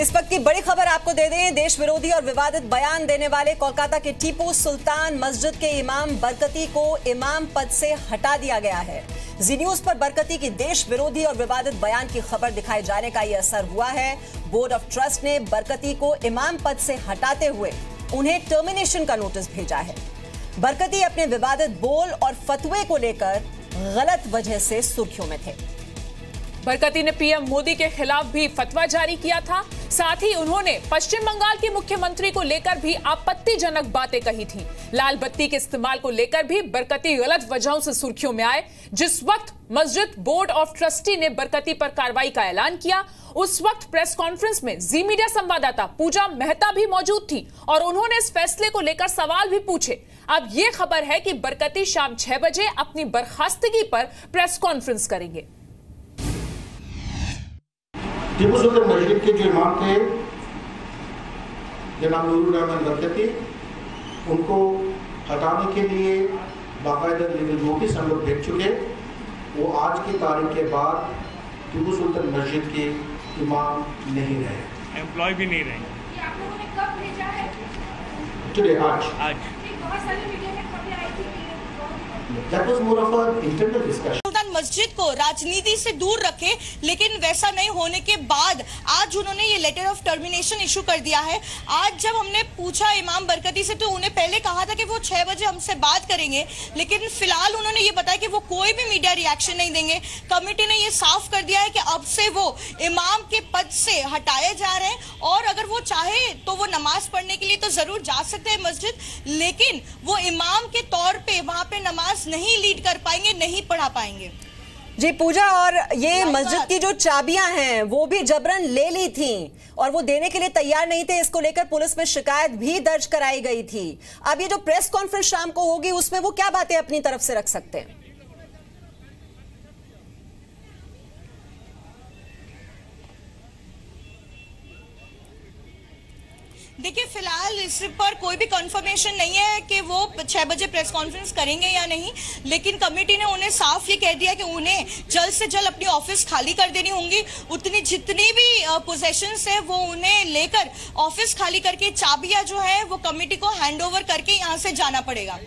इस वक्त की बड़ी खबर आपको दे दें, देश विरोधी और विवादित बयान देने वाले कोलकाता के टीपू सुल्तान मस्जिद के इमाम बरकती को इमाम पद से हटा दिया गया है। जी न्यूज पर बरकती की देश विरोधी और विवादित बयान की खबर दिखाए जाने का यह असर हुआ है। बोर्ड ऑफ ट्रस्ट ने बरकती को इमाम पद से हटाते हुए उन्हें टर्मिनेशन का नोटिस भेजा है। बरकती अपने विवादित बोल और फतवे को लेकर गलत वजह से सुर्खियों में थे। बरकती ने पीएम मोदी के खिलाफ भी फतवा जारी किया था। साथ ही उन्होंने पश्चिम बंगाल के मुख्यमंत्री को लेकर भी आपत्तिजनक बातें कही थी। लाल बत्ती के इस्तेमाल को लेकर भी बरकती गलत वजहों से सुर्खियों में आए। जिस वक्त मस्जिद बोर्ड ऑफ ट्रस्टी ने बरकती पर कार्रवाई का ऐलान किया, उस वक्त प्रेस कॉन्फ्रेंस में जी मीडिया संवाददाता पूजा मेहता भी मौजूद थी और उन्होंने इस फैसले को लेकर सवाल भी पूछे। अब ये खबर है कि बरकती शाम 6 बजे अपनी बर्खास्तगी पर प्रेस कॉन्फ्रेंस करेंगे। टीपू सुल्तान मस्जिद के जो इमाम थे जनाब नूरुल रहमान बरकती, उनको हटाने के लिए बाकायदा लीगल नोटिस हम लोग भेज चुके। वो आज की तारीख के बाद टीपू सुल्तान मस्जिद के इमाम नहीं रहे, एम्प्लॉय भी नहीं रहे। ये आप लोगों ने कब भेजा है? टुडे, आज। बहुत सारी मीडिया में खबरें आई थी। That was more of an internal discussion. मस्जिद को राजनीति से दूर रखे, लेकिन वैसा नहीं होने के बाद आज उन्होंने ये लेटर ऑफ टर्मिनेशन इशू कर दिया है। आज जब हमने पूछा इमाम बरकती से तो उन्हें पहले कहा था कि वो 6 बजे हमसे बात करेंगे, लेकिन फिलहाल उन्होंने ये बताया कि वो कोई भी मीडिया रिएक्शन नहीं देंगे। कमेटी ने ये साफ कर दिया है कि अब से वो इमाम के पद से हटाए जा रहे हैं और अगर वो चाहे तो वो नमाज पढ़ने के लिए तो जरूर जा सकते हैं मस्जिद, लेकिन वो इमाम के तौर पे वहां पे नमाज नहीं लीड कर पाएंगे, नहीं पढ़ा पाएंगे। जी पूजा, और ये मस्जिद की जो चाबियां हैं वो भी जबरन ले ली थी और वो देने के लिए तैयार नहीं थे। इसको लेकर पुलिस में शिकायत भी दर्ज कराई गई थी। अब ये जो प्रेस कॉन्फ्रेंस शाम को होगी उसमें वो क्या बातें अपनी तरफ से रख सकते हैं? देखिए, फिलहाल इस पर कोई भी कंफर्मेशन नहीं है कि वो 6 बजे प्रेस कॉन्फ्रेंस करेंगे या नहीं, लेकिन कमेटी ने उन्हें साफ ये कह दिया कि उन्हें जल्द से जल्द अपनी ऑफिस खाली कर देनी होंगी। उतनी जितनी भी पोजेशंस है वो उन्हें लेकर ऑफिस खाली करके चाबियां जो है वो कमेटी को हैंडओवर करके यहाँ से जाना पड़ेगा।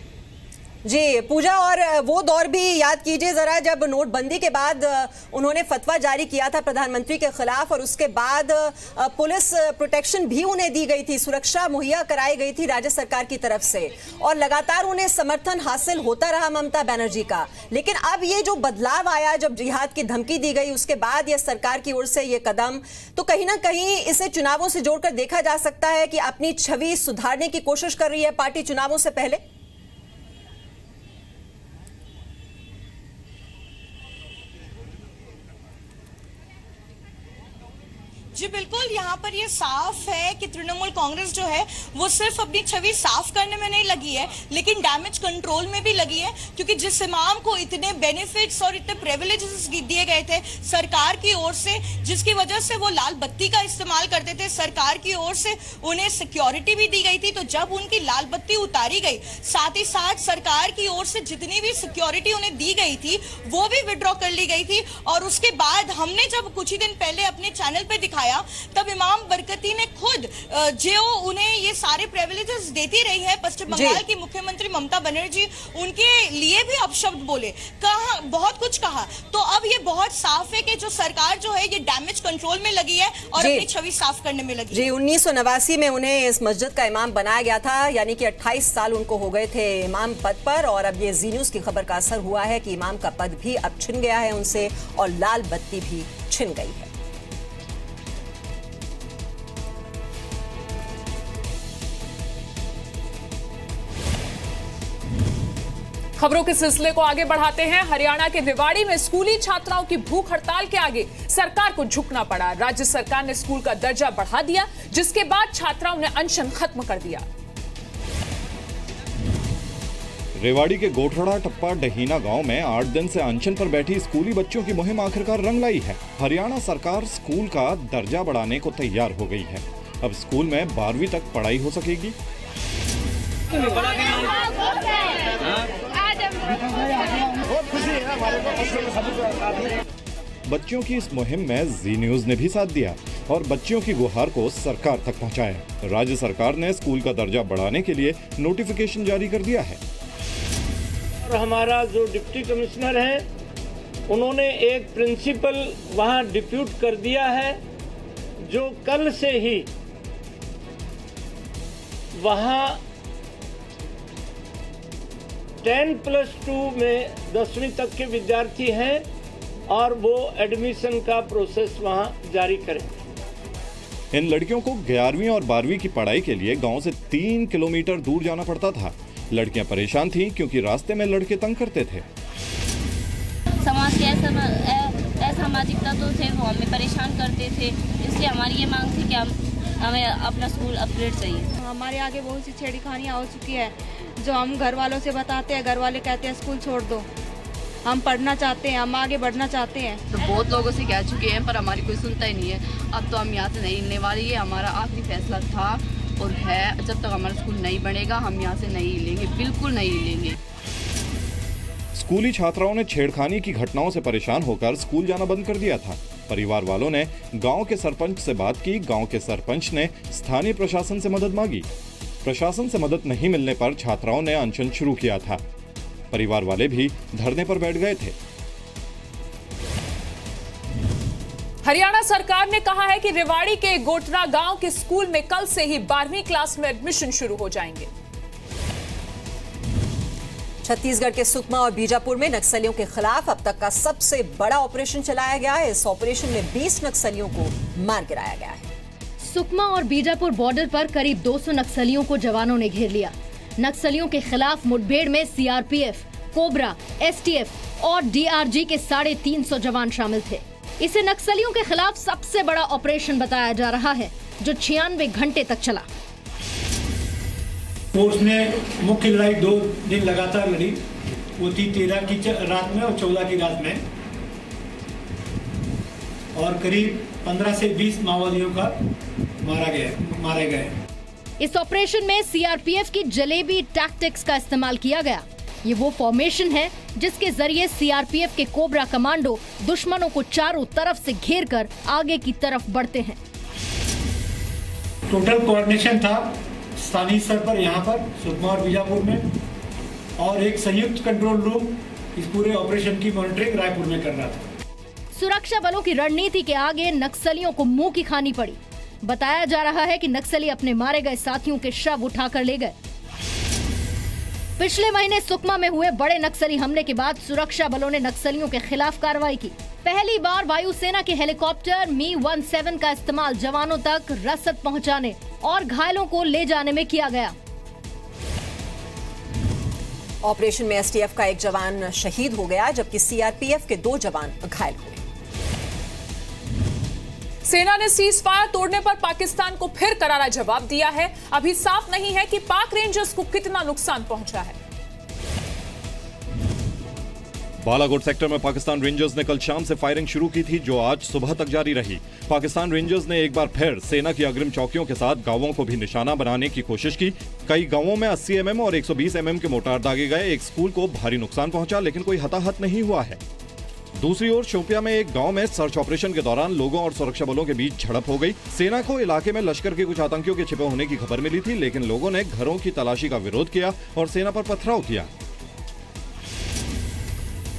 जी पूजा, और वो दौर भी याद कीजिए जरा जब नोटबंदी के बाद उन्होंने फतवा जारी किया था प्रधानमंत्री के खिलाफ और उसके बाद पुलिस प्रोटेक्शन भी उन्हें दी गई थी, सुरक्षा मुहैया कराई गई थी राज्य सरकार की तरफ से और लगातार उन्हें समर्थन हासिल होता रहा ममता बनर्जी का। लेकिन अब ये जो बदलाव आया, जब जिहाद की धमकी दी गई उसके बाद ये सरकार की ओर से ये कदम, तो कहीं ना कहीं इसे चुनावों से जोड़कर देखा जा सकता है कि अपनी छवि सुधारने की कोशिश कर रही है पार्टी चुनावों से पहले। जी बिल्कुल, यहाँ पर ये साफ है कि तृणमूल कांग्रेस जो है वो सिर्फ अपनी छवि साफ करने में नहीं लगी है, लेकिन डैमेज कंट्रोल में भी लगी है। क्योंकि जिस इमाम को इतने बेनिफिट्स और इतने प्रिविलेजेस दिए गए थे सरकार की ओर से, जिसकी वजह से वो लाल बत्ती का इस्तेमाल करते थे, सरकार की ओर से उन्हें सिक्योरिटी भी दी गई थी, तो जब उनकी लाल बत्ती उतारी गई, साथ ही साथ सरकार की ओर से जितनी भी सिक्योरिटी उन्हें दी गई थी वो भी विड्रॉ कर ली गई थी। और उसके बाद हमने जब कुछ ही दिन पहले अपने चैनल पे दिखाया, तब इमाम बरकती ने खुद जो उन्हें ये सारे प्रिविलेजेस देती रही है पश्चिम बंगाल की मुख्यमंत्री ममता बनर्जी, उनके लिए भी अपशब्द बोले, कहा, बहुत कुछ कहा। तो अब ये बहुत साफ है कि जो सरकार जो है ये डैमेज कंट्रोल में लगी है और अपनी छवि साफ करने में लगी। जी 1989 में उन्हें इस मस्जिद का इमाम बनाया गया था, यानी कि 28 साल उनको हो गए थे इमाम पद पर, और अब ये जी न्यूज की खबर का असर हुआ है कि इमाम का पद भी अब छिन गया है उनसे और लाल बत्ती भी छिन गई है। खबरों के सिलसिले को आगे बढ़ाते हैं। हरियाणा के रेवाड़ी में स्कूली छात्राओं की भूख हड़ताल के आगे सरकार को झुकना पड़ा। राज्य सरकार ने स्कूल का दर्जा बढ़ा दिया, जिसके बाद छात्राओं ने अनशन खत्म कर दिया। रेवाड़ी के गोठड़ा टप्पा डहीना गांव में 8 दिन से अनशन पर बैठी स्कूली बच्चों की मुहिम आखिरकार रंग लाई है। हरियाणा सरकार स्कूल का दर्जा बढ़ाने को तैयार हो गई है। अब स्कूल में 12वीं तक पढ़ाई हो सकेगी। बहुत खुशी है हमारे को। बच्चों की इस मुहिम में जी न्यूज ने भी साथ दिया। और बच्चियों की गुहार को सरकार तक पहुंचाया। राज्य सरकार ने स्कूल का दर्जा बढ़ाने के लिए नोटिफिकेशन जारी कर दिया है। और हमारा जो डिप्टी कमिश्नर है, उन्होंने एक प्रिंसिपल वहां डिप्यूट कर दिया है, जो कल से ही वहां 10+2 में 10वीं तक के विद्यार्थी हैं और वो एडमिशन का प्रोसेस वहां जारी करें। इन लड़कियों को 11वीं और 12वीं की पढ़ाई के लिए गांव से 3 किलोमीटर दूर जाना पड़ता था। लड़कियां परेशान थीं क्योंकि रास्ते में लड़के तंग करते थे। समाज के असामाजिक तत्व थे, वो हमें परेशान करते थे, इसलिए हमारी ये मांग थी कि हमें अपना स्कूल अपग्रेड चाहिए। हमारे आगे बहुत सी छेड़खानियाँ हो चुकी है, जो हम घर वालों से बताते हैं, घर वाले कहते हैं स्कूल छोड़ दो, हम पढ़ना चाहते हैं, हम आगे बढ़ना चाहते हैं। तो बहुत लोगों से कह चुके हैं पर हमारी कोई सुनता ही नहीं है। अब तो हम यहाँ से नहीं हिलने वाले, ये हमारा आखिरी फैसला था और है। जब तक हमारा स्कूल नहीं बनेगा हम यहाँ से नहीं हिलेंगे, बिल्कुल नहीं हिलेंगे। स्कूली छात्राओं ने छेड़खानी की घटनाओं से परेशान होकर स्कूल जाना बंद कर दिया था। परिवार वालों ने गांव के सरपंच से बात की। गांव के सरपंच ने स्थानीय प्रशासन से मदद मांगी। प्रशासन से मदद नहीं मिलने पर छात्राओं ने अनशन शुरू किया था। परिवार वाले भी धरने पर बैठ गए थे। हरियाणा सरकार ने कहा है कि रेवाड़ी के गोटरा गांव के स्कूल में कल से ही 12वीं क्लास में एडमिशन शुरू हो जाएंगे। छत्तीसगढ़ के सुकमा और बीजापुर में नक्सलियों के खिलाफ अब तक का सबसे बड़ा ऑपरेशन चलाया गया है। इस ऑपरेशन में 20 नक्सलियों को मार गिराया गया है। सुकमा और बीजापुर बॉर्डर पर करीब 200 नक्सलियों को जवानों ने घेर लिया। नक्सलियों के खिलाफ मुठभेड़ में सीआरपीएफ, कोबरा, एसटीएफ और डीआरजी के 350 जवान शामिल थे। इसे नक्सलियों के खिलाफ सबसे बड़ा ऑपरेशन बताया जा रहा है, जो 96 घंटे तक चला। फोर्स ने मुख्य लड़ाई 2 दिन लगातार लड़ी। वो थी 13 की रात में और 14 की रात में, और करीब 15 से 20 माओवादियों का मारे गए। इस ऑपरेशन में सीआरपीएफ की जलेबी टैक्टिक्स का इस्तेमाल किया गया। ये वो फॉर्मेशन है जिसके जरिए सीआरपीएफ के कोबरा कमांडो दुश्मनों को चारों तरफ से घेरकर आगे की तरफ बढ़ते हैं। टोटल कोऑर्डिनेशन था स्थानीय स्तर पर, यहाँ पर सुकमा और बीजापुर में, और एक संयुक्त कंट्रोल रूम इस पूरे ऑपरेशन की मॉनिटरिंग रायपुर में कर रहा था। सुरक्षा बलों की रणनीति के आगे नक्सलियों को मुंह की खानी पड़ी। बताया जा रहा है कि नक्सली अपने मारे गए साथियों के शव उठाकर ले गए। पिछले महीने सुकमा में हुए बड़े नक्सली हमले के बाद सुरक्षा बलों ने नक्सलियों के खिलाफ कार्रवाई की। पहली बार वायुसेना के हेलीकॉप्टर मी-17 का इस्तेमाल जवानों तक रसद पहुंचाने और घायलों को ले जाने में किया गया। ऑपरेशन में एसटीएफ का एक जवान शहीद हो गया, जबकि सीआरपीएफ के 2 जवान घायल हुए। सेना ने सीज फायर तोड़ने पर पाकिस्तान को फिर करारा जवाब दिया है। अभी साफ नहीं है कि पाक रेंजर्स को कितना नुकसान पहुंचा है। बालाकोट सेक्टर में पाकिस्तान रेंजर्स ने कल शाम से फायरिंग शुरू की थी, जो आज सुबह तक जारी रही। पाकिस्तान रेंजर्स ने एक बार फिर सेना की अग्रिम चौकियों के साथ गांवों को भी निशाना बनाने की कोशिश की। कई गांवों में 80 mm और 120 mm के मोर्टार दागे गए। एक स्कूल को भारी नुकसान पहुंचा, लेकिन कोई हताहत नहीं हुआ है। दूसरी ओर शोपियां में एक गांव में सर्च ऑपरेशन के दौरान लोगों और सुरक्षा बलों के बीच झड़प हो गई। सेना को इलाके में लश्कर के कुछ आतंकियों के छिपे होने की खबर मिली थी, लेकिन लोगों ने घरों की तलाशी का विरोध किया और सेना पर पथराव किया।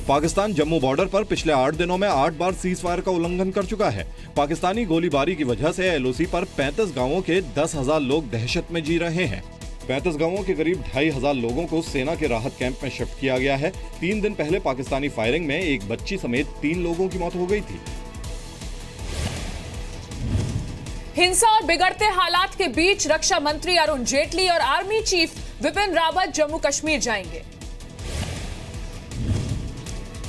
पाकिस्तान जम्मू बॉर्डर पर पिछले 8 दिनों में 8 बार सीज फायर का उल्लंघन कर चुका है। पाकिस्तानी गोलीबारी की वजह से एलओसी पर 35 गांवों के 10,000 लोग दहशत में जी रहे हैं। 35 गांवों के करीब 2,500 लोगों को सेना के राहत कैंप में शिफ्ट किया गया है। 3 दिन पहले पाकिस्तानी फायरिंग में एक बच्ची समेत 3 लोगों की मौत हो गई थी। हिंसा और बिगड़ते हालात के बीच रक्षा मंत्री अरुण जेटली और आर्मी चीफ विपिन रावत जम्मू कश्मीर जाएंगे।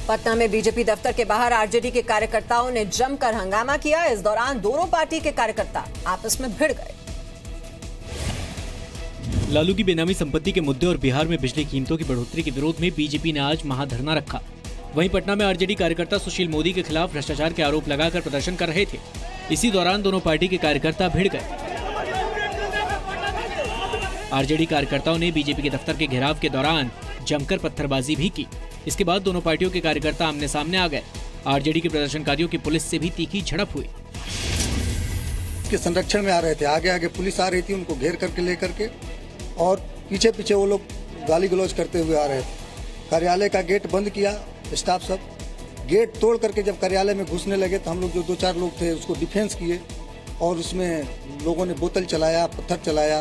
पटना में बीजेपी दफ्तर के बाहर आरजेडी के कार्यकर्ताओं ने जमकर हंगामा किया। इस दौरान दोनों पार्टी के कार्यकर्ता आपस में भिड़ गए। लालू की बेनामी संपत्ति के मुद्दे और बिहार में बिजली कीमतों की बढ़ोतरी के विरोध में बीजेपी ने आज महाधरना रखा। वहीं पटना में आरजेडी कार्यकर्ता सुशील मोदी के खिलाफ भ्रष्टाचार के आरोप लगाकर प्रदर्शन कर रहे थे। इसी दौरान दोनों पार्टी के कार्यकर्ता भिड़ गए। आरजेडी कार्यकर्ताओं ने बीजेपी के दफ्तर के घेराव के दौरान जमकर पत्थरबाजी भी की। इसके बाद दोनों पार्टियों के कार्यकर्ता आमने सामने आ गए। आरजेडी के प्रदर्शनकारियों की पुलिस से भी तीखी झड़प हुई। के संरक्षण में आ रहे थे। आगे आगे पुलिस आ रही थी, उनको घेर करके ले करके, और पीछे पीछे वो लोग गाली गलौज करते हुए आ रहे थे। कार्यालय का गेट बंद किया स्टाफ सब, गेट तोड़ करके जब कार्यालय में घुसने लगे तो हम लोग जो 2-4 लोग थे उसको डिफेंस किए, और उसमें लोगों ने बोतल चलाया, पत्थर चलाया।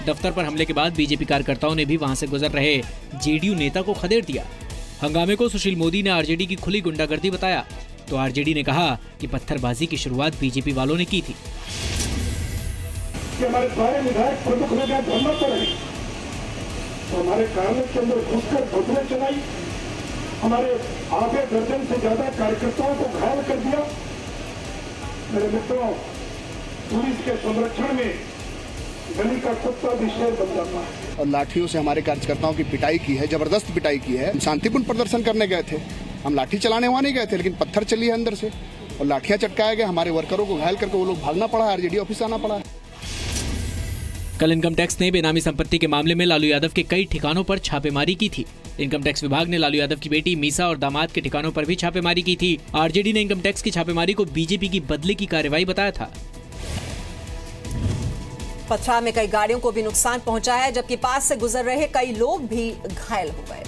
दफ्तर पर हमले के बाद बीजेपी कार्यकर्ताओं ने भी वहां से गुजर रहे जेडीयू नेता को खदेड़ दिया। हंगामे को सुशील मोदी ने आरजेडी की खुली गुंडागर्दी बताया, तो आरजेडी ने कहा कि पत्थरबाजी की शुरुआत बीजेपी वालों ने की थी। कि हमारे सारे विधायक प्रमुख लोग धरना पर रहे, तो हमारे कार्यालय के अंदर घुसकर बोतलें चलाई, हमारे आधे दर्जन से ज्यादा कार्यकर्ताओं को घायल कर दिया। मेरे मित्रों, पुलिस के संरक्षण में गली का कुत्ता भी शेर बन जाता है। और लाठियों से हमारे कार्यकर्ताओं की पिटाई की है, जबरदस्त पिटाई की है। शांतिपूर्ण प्रदर्शन करने गए थे, हम लाठी चलाने वहां नहीं गए थे, लेकिन पत्थर चली है अंदर से और लाठियां चटकाया गया। हमारे वर्करों को घायल करके वो लोग भागना पड़ा है, आरजेडी ऑफिस आना पड़ा है। कल इनकम टैक्स ने बेनामी संपत्ति के मामले में लालू यादव के कई ठिकानों पर छापेमारी की थी। इनकम टैक्स विभाग ने लालू यादव की बेटी मीसा और दामाद के ठिकानों पर भी छापेमारी की थी। आरजेडी ने इनकम टैक्स की छापेमारी को बीजेपी की बदले की कार्रवाई बताया था। पथरा में कई गाड़ियों को भी नुकसान पहुंचा है, जबकि पास से गुजर रहे कई लोग भी घायल हो गए।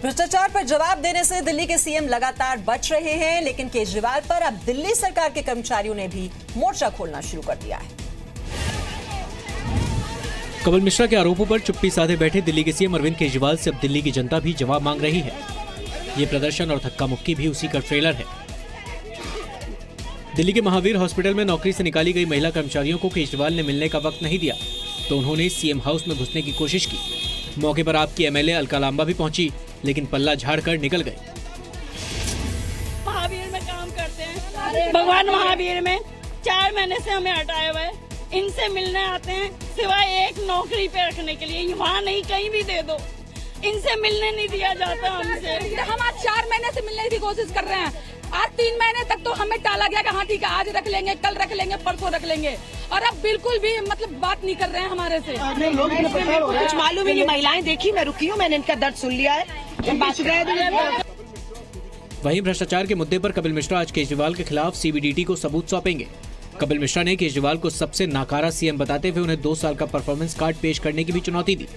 भ्रष्टाचार पर जवाब देने से दिल्ली के सीएम लगातार बच रहे हैं, लेकिन केजरीवाल पर अब दिल्ली सरकार के कर्मचारियों ने भी मोर्चा खोलना शुरू कर दिया है। कपिल मिश्रा के आरोपों पर चुप्पी साधे बैठे दिल्ली के सीएम अरविंद केजरीवाल से अब दिल्ली की जनता भी जवाब मांग रही है। ये प्रदर्शन और धक्का मुक्की भी उसी का ट्रेलर है। दिल्ली के महावीर हॉस्पिटल में नौकरी से निकाली गई महिला कर्मचारियों को केजरीवाल ने मिलने का वक्त नहीं दिया, तो उन्होंने सीएम हाउस में घुसने की कोशिश की। मौके पर आपकी एमएलए अलका लांबा भी पहुंची, लेकिन पल्ला झाड़कर निकल गए। महावीर में काम करते हैं, भगवान महावीर में 4 महीने से हमें हटाए हुए, इनसे मिलने आते हैं सिवाय एक नौकरी पे रखने के लिए। वहाँ नहीं, कहीं भी दे दो, इनसे मिलने नहीं दिया जाता हमसे। हम आज 4 महीने से मिलने की कोशिश कर रहे हैं, आज 3 महीने तक तो हमें टाला गया कि हाँ ठीक है आज रख लेंगे, कल रख लेंगे, परसों रख लेंगे, और अब बिल्कुल भी मतलब बात नहीं कर रहे हैं हमारे से। कुछ मालूम ही नहीं, महिलाएं देखी, मैं रुकी हूँ, मैंने इनका दर्द सुन लिया है। वहीं भ्रष्टाचार के मुद्दे पर कपिल मिश्रा आज केजरीवाल के खिलाफ सीबीडीटी को सबूत सौंपेंगे। कपिल मिश्रा ने केजरीवाल को सबसे नाकारा सीएम बताते हुए उन्हें 2 साल का परफॉर्मेंस कार्ड पेश करने की भी चुनौती दी।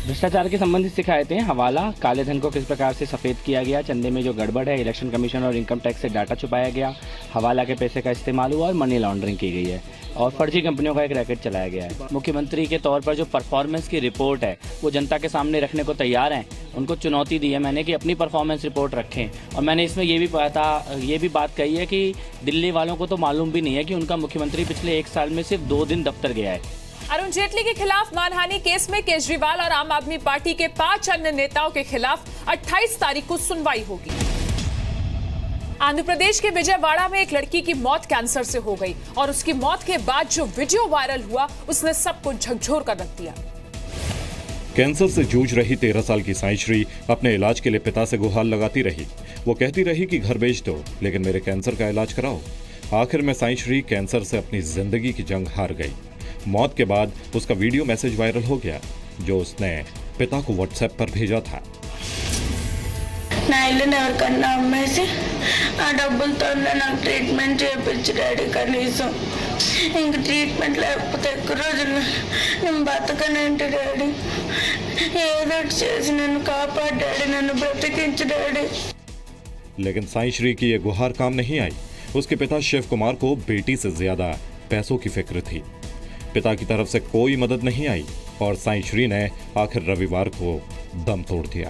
भ्रष्टाचार के संबंधित शिकायतें, हवाला, काले धन को किस प्रकार से सफेद किया गया, चंदे में जो गड़बड़ है, इलेक्शन कमीशन और इनकम टैक्स से डाटा छुपाया गया, हवाला के पैसे का इस्तेमाल हुआ और मनी लॉन्ड्रिंग की गई है, और फर्जी कंपनियों का एक रैकेट चलाया गया है। मुख्यमंत्री के तौर पर जो परफॉर्मेंस की रिपोर्ट है वो जनता के सामने रखने को तैयार हैं। उनको चुनौती दी है मैंने कि अपनी परफॉर्मेंस रिपोर्ट रखें, और मैंने इसमें ये भी बात कही है कि दिल्ली वालों को तो मालूम भी नहीं है कि उनका मुख्यमंत्री पिछले 1 साल में सिर्फ 2 दिन दफ्तर गया है। अरुण जेटली के खिलाफ मानहानि केस में केजरीवाल और आम आदमी पार्टी के 5 अन्य नेताओं के खिलाफ 28 तारीख को सुनवाई होगी। आंध्र प्रदेश के विजयवाड़ा में एक लड़की की मौत कैंसर से हो गई, और उसकी मौत के बाद जो वीडियो वायरल हुआ उसने सबको झकझोर कर रख दिया। कैंसर से जूझ रही 13 साल की साईश्री अपने इलाज के लिए पिता से गुहार लगाती रही। वो कहती रही कि घर बेच दो, लेकिन मेरे कैंसर का इलाज कराओ। आखिर में साईश्री कैंसर से अपनी जिंदगी की जंग हार गई। मौत के बाद उसका वीडियो मैसेज वायरल हो गया, जो उसने पिता को व्हाट्सएप पर भेजा था। ఎవరికన్నా అమ్మేసి ఆ డబ్బులతో నాకు ట్రీట్మెంట్ చేయించి డాడీ కనీసం ఇంక ట్రీట్మెంట్ లేకపోతే ఎక్కువ రోజులు నేను బతకనేంటి డాడీ, ఏదో చేసి నన్ను కాపాడు డాడీ, నన్ను బ్రతికించు డాడీ। लेकिन साईश्री की ये गुहार काम नहीं आई। उसके पिता शिव कुमार को बेटी से ज्यादा पैसों की फिक्र थी। पिता की तरफ से कोई मदद नहीं आई और साईश्री ने आखिर रविवार को दम तोड़ दिया।